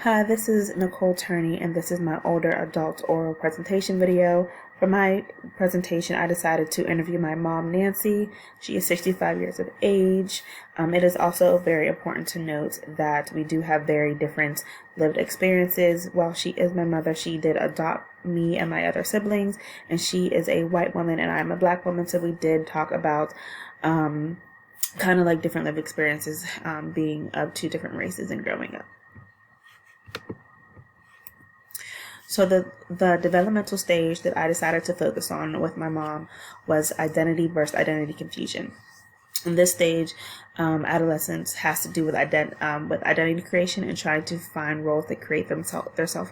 Hi, this is Nicole Turney, and this is my older adult oral presentation video. For my presentation, I decided to interview my mom, Nancy. She is 65 years of age. It is also very important to note that we do have very different lived experiences. While she is my mother, she did adopt me and my other siblings, and she is a white woman and I'm a black woman, so we did talk about kind of like different lived experiences, being of two different races and growing up. So the developmental stage that I decided to focus on with my mom was identity versus identity confusion. In this stage, adolescence has to do with identity creation and trying to find roles that create their sense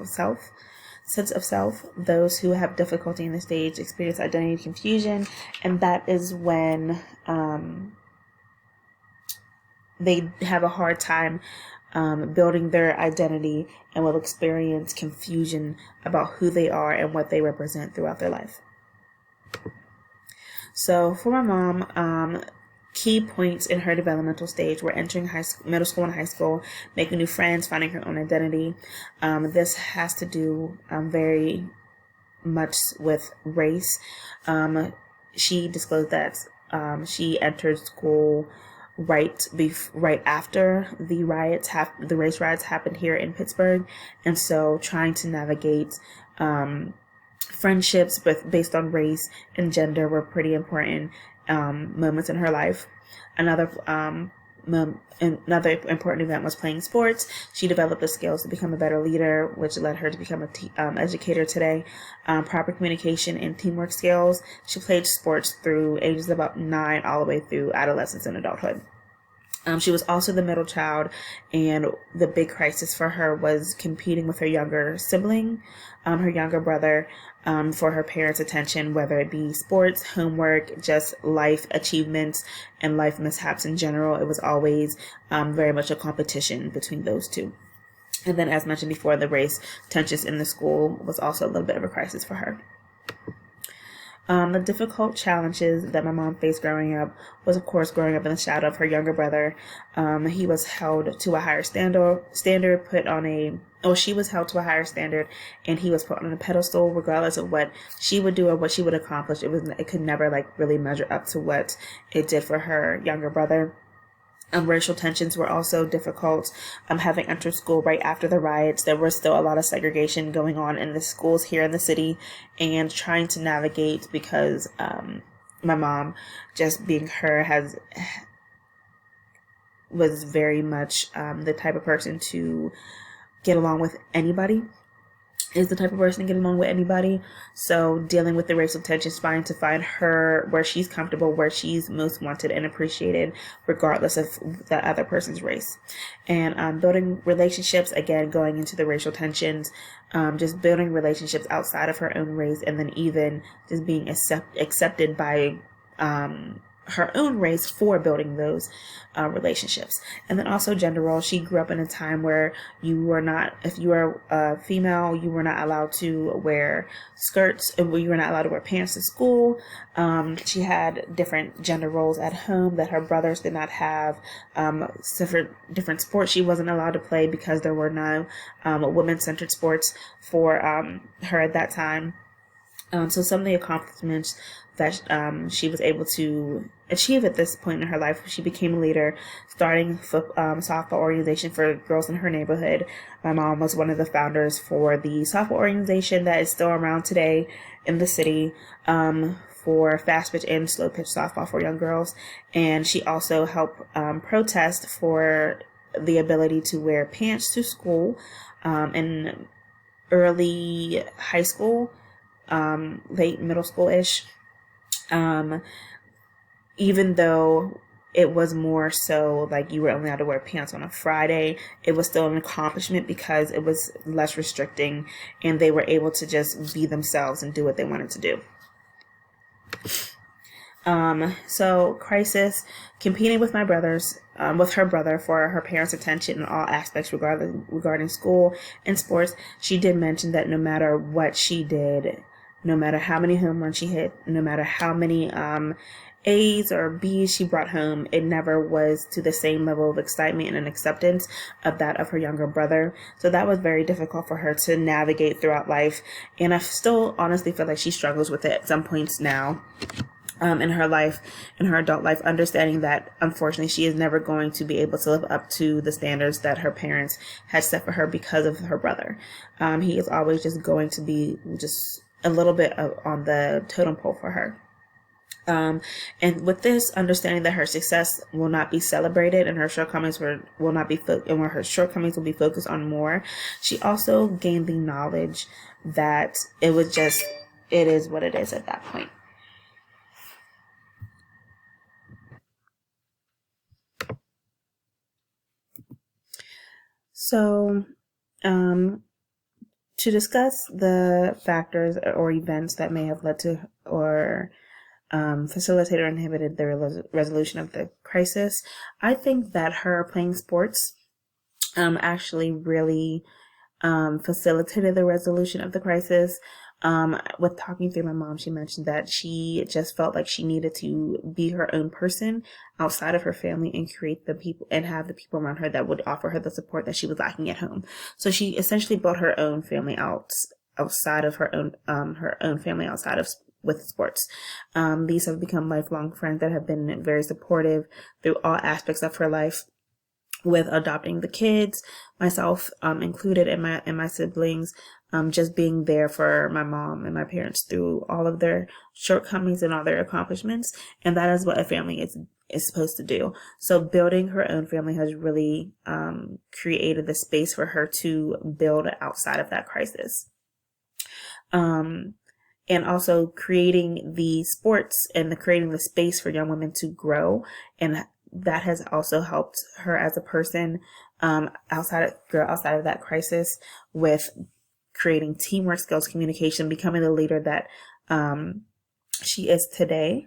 of self. Those who have difficulty in this stage experience identity confusion, and that is when they have a hard time building their identity and will experience confusion about who they are and what they represent throughout their life. So for my mom, key points in her developmental stage were entering middle school and high school, making new friends, finding her own identity. This has to do very much with race. She disclosed that she entered school right after the race riots happened here in Pittsburgh, and so trying to navigate friendships based on race and gender were pretty important moments in her life. Another important event was playing sports. She developed the skills to become a better leader, which led her to become an educator today. Proper communication and teamwork skills. She played sports through ages of about 9 all the way through adolescence and adulthood. She was also the middle child, and the big crisis for her was competing with her younger sibling, her younger brother, for her parents' attention, whether it be sports, homework, just life achievements, and life mishaps in general. It was always very much a competition between those two. And then, as mentioned before, the race tensions in the school was also a little bit of a crisis for her. The difficult challenges that my mom faced growing up was, of course, growing up in the shadow of her younger brother. He was held to a higher she was held to a higher standard, and he was put on a pedestal regardless of what she would do or what she would accomplish. It could never really measure up to what it did for her younger brother. Racial tensions were also difficult. Having entered school right after the riots, there was still a lot of segregation going on in the schools here in the city, and trying to navigate because my mom, just being her, was very much the type of person to get along with anybody. So dealing with the racial tensions, trying to find her where she's comfortable, where she's most wanted and appreciated, regardless of that other person's race. And building relationships, again, going into the racial tensions, just building relationships outside of her own race, and then even just being accepted by her own race for building those relationships. And then also gender roles. She grew up in a time where if you were a female, you were not allowed to wear skirts, and you were not allowed to wear pants to school. She had different gender roles at home that her brothers did not have. So for different sports she wasn't allowed to play because there were no women-centered sports for her at that time. So some of the accomplishments that she was able to achieve at this point in her life: she became a leader, starting softball organization for girls in her neighborhood. My mom was one of the founders for the softball organization that is still around today in the city, for fast pitch and slow pitch softball for young girls. And she also helped protest for the ability to wear pants to school in early high school, late middle school-ish. Even though it was more so like you were only allowed to wear pants on a Friday, it was still an accomplishment because it was less restricting and they were able to just be themselves and do what they wanted to do. So crisis, competing with her brother for her parents' attention in all aspects regarding school and sports. She did mention that no matter what she did, no matter how many home runs she hit, no matter how many A's or B's she brought home, it never was to the same level of excitement and acceptance of that of her younger brother. So that was very difficult for her to navigate throughout life. And I still honestly feel like she struggles with it at some points now. In her life, in her adult life, understanding that unfortunately she is never going to be able to live up to the standards that her parents had set for her because of her brother. He is always just going to be just a little bit on the totem pole for her. And with this understanding that her success will not be celebrated and her shortcomings will not be and where her shortcomings will be focused on more, she also gained the knowledge that it is what it is at that point. So, to discuss the factors or events that may have led to or facilitated or inhibited the resolution of the crisis, I think that her playing sports actually really facilitated the resolution of the crisis. With talking through my mom, she mentioned that she just felt like she needed to be her own person outside of her family and create the people and have the people around her that would offer her the support that she was lacking at home. So she essentially built her own family outside of her own family outside of with sports. These have become lifelong friends that have been very supportive through all aspects of her life, with adopting the kids, myself included, and my siblings, just being there for my mom and my parents through all of their shortcomings and all their accomplishments. And that is what a family is supposed to do. So building her own family has really created the space for her to build outside of that crisis. And also creating the sports and creating the space for young women to grow, and that has also helped her as a person outside of that crisis, with creating teamwork skills, communication, becoming the leader that she is today.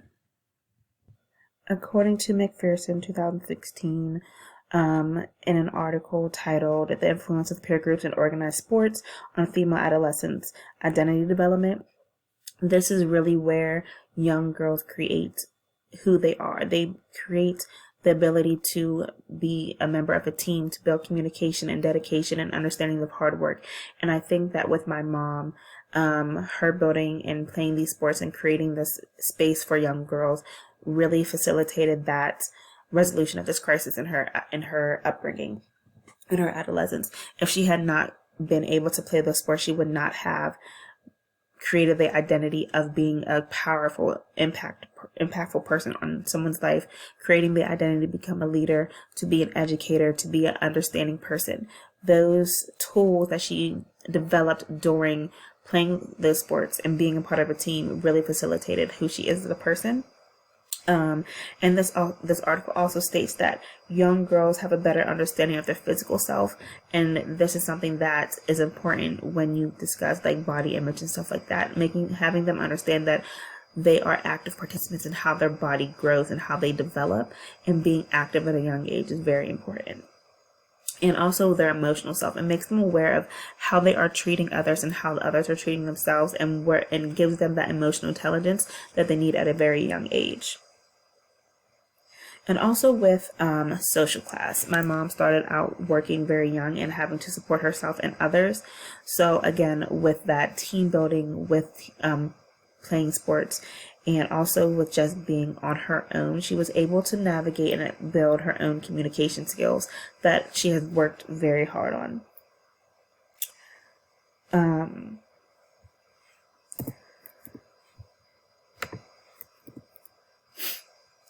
According to McPherson, 2016, in an article titled "The Influence of Peer Groups and Organized Sports on Female Adolescents' Identity Development," this is really where young girls create who they are. They create the ability to be a member of a team, to build communication and dedication and understanding of hard work. And I think that with my mom, her building and playing these sports and creating this space for young girls really facilitated that resolution of this crisis in her upbringing, in her adolescence. If she had not been able to play those sports, she would not have created the identity of being a powerful, impactful person on someone's life, creating the identity to become a leader, to be an educator, to be an understanding person. Those tools that she developed during playing those sports and being a part of a team really facilitated who she is as a person. And this article also states that young girls have a better understanding of their physical self, and this is something that is important when you discuss like body image and stuff like that. Having them understand that they are active participants in how their body grows and how they develop, and being active at a young age is very important. And also their emotional self. It makes them aware of how they are treating others and how the others are treating themselves, and gives them that emotional intelligence that they need at a very young age. And also with social class. My mom started out working very young and having to support herself and others. So again, with that team building, with playing sports, and also with just being on her own, she was able to navigate and build her own communication skills that she has worked very hard on.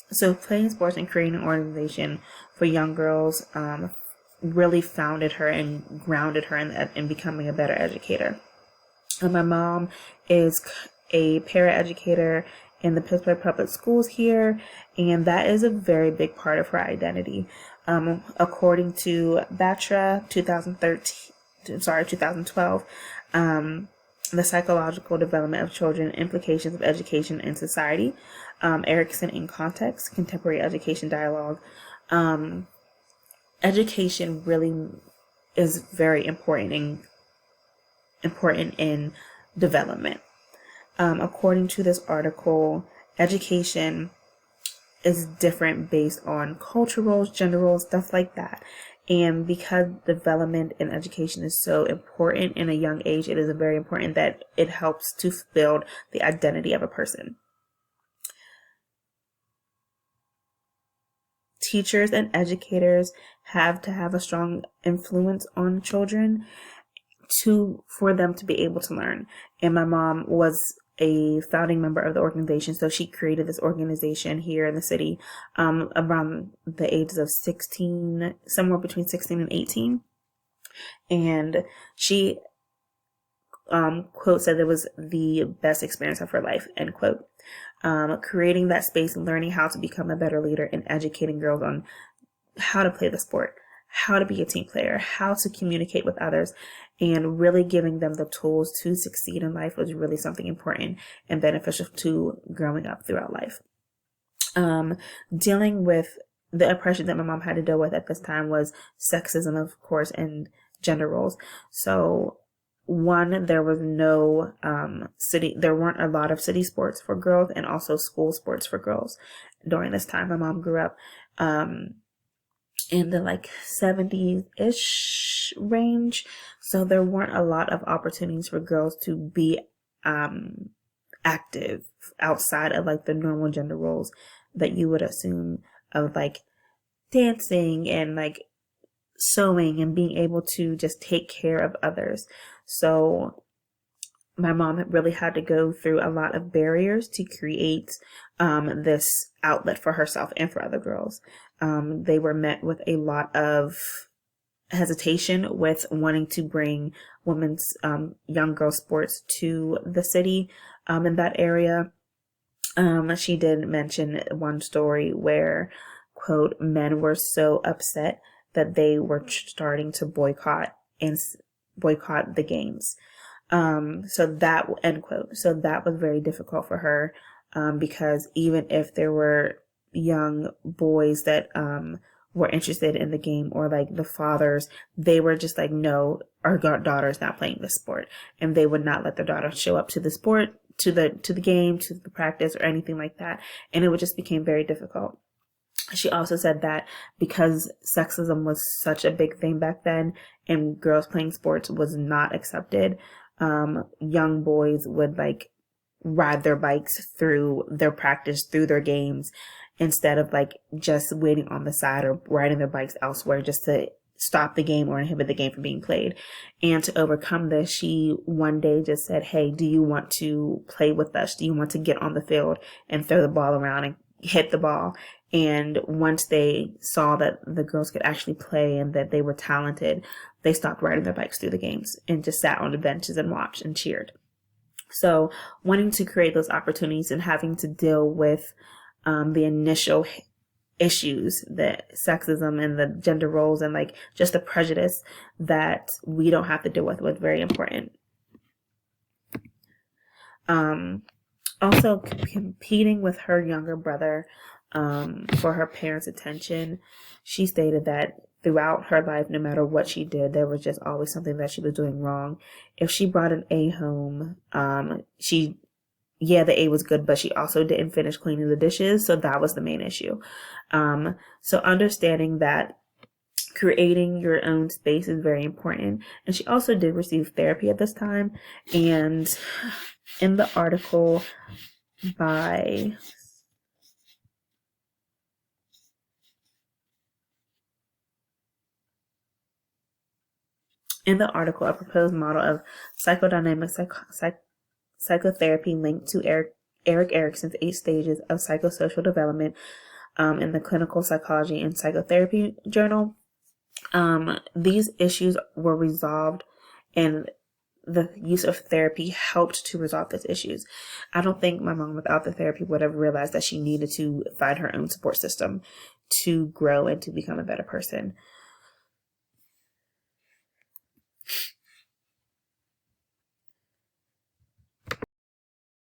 So playing sports and creating an organization for young girls really founded her and grounded her in becoming a better educator. And my mom is a paraeducator in the Pittsburgh Public Schools here, and that is a very big part of her identity. According to Batra 2012, The Psychological Development of Children, Implications of Education in Society, Erickson in Context, Contemporary Education Dialogue. Education really is very important in development. According to this article, education is different based on culture roles, gender roles, stuff like that. And because development and education is so important in a young age, it is very important that it helps to build the identity of a person. Teachers and educators have to have a strong influence on children for them to be able to learn. And my mom was a founding member of the organization, so she created this organization here in the city around the ages of 16, somewhere between 16 and 18. And she quote said it was the best experience of her life, end quote. Creating that space and learning how to become a better leader and educating girls on how to play the sport, how to be a team player, how to communicate with others, and really giving them the tools to succeed in life was really something important and beneficial to growing up throughout life. Dealing with the oppression that my mom had to deal with at this time was sexism, of course, and gender roles. So one, there was no there weren't a lot of city sports for girls and also school sports for girls during this time. My mom grew up in the 70s-ish range. So there weren't a lot of opportunities for girls to be active outside of the normal gender roles that you would assume of dancing and sewing and being able to just take care of others. So my mom really had to go through a lot of barriers to create this outlet for herself and for other girls. They were met with a lot of hesitation with wanting to bring women's young girl sports to the city in that area. She did mention one story where, quote, men were so upset that they were starting to boycott the games. So that, end quote. So that was very difficult for her, because even if there were young boys that were interested in the game, or the fathers, they were just no, our daughter's not playing this sport, and they would not let their daughter show up to the sport, to the game, to the practice, or anything like that, and it just became very difficult. She also said that because sexism was such a big thing back then and girls playing sports was not accepted, young boys would ride their bikes through their practice, through their games, instead of just waiting on the side or riding their bikes elsewhere just to stop the game or inhibit the game from being played. And to overcome this, she one day just said, hey, do you want to play with us? Do you want to get on the field and throw the ball around and hit the ball? And once they saw that the girls could actually play and that they were talented, they stopped riding their bikes through the games and just sat on the benches and watched and cheered. So wanting to create those opportunities and having to deal with the initial issues, the sexism and the gender roles and just the prejudice that we don't have to deal with was very important. Also competing with her younger brother for her parents' attention. She stated that throughout her life, no matter what she did, there was just always something that she was doing wrong. If she brought an A home, the A was good, but she also didn't finish cleaning the dishes. So that was the main issue. So understanding that creating your own space is very important. And she also did receive therapy at this time. And in the article a proposed model of psychodynamic psychotherapy linked to Erik Erikson's 8 stages of psychosocial development in the Clinical Psychology and Psychotherapy Journal. These issues were resolved, and the use of therapy helped to resolve these issues. I don't think my mom without the therapy would have realized that she needed to find her own support system to grow and to become a better person.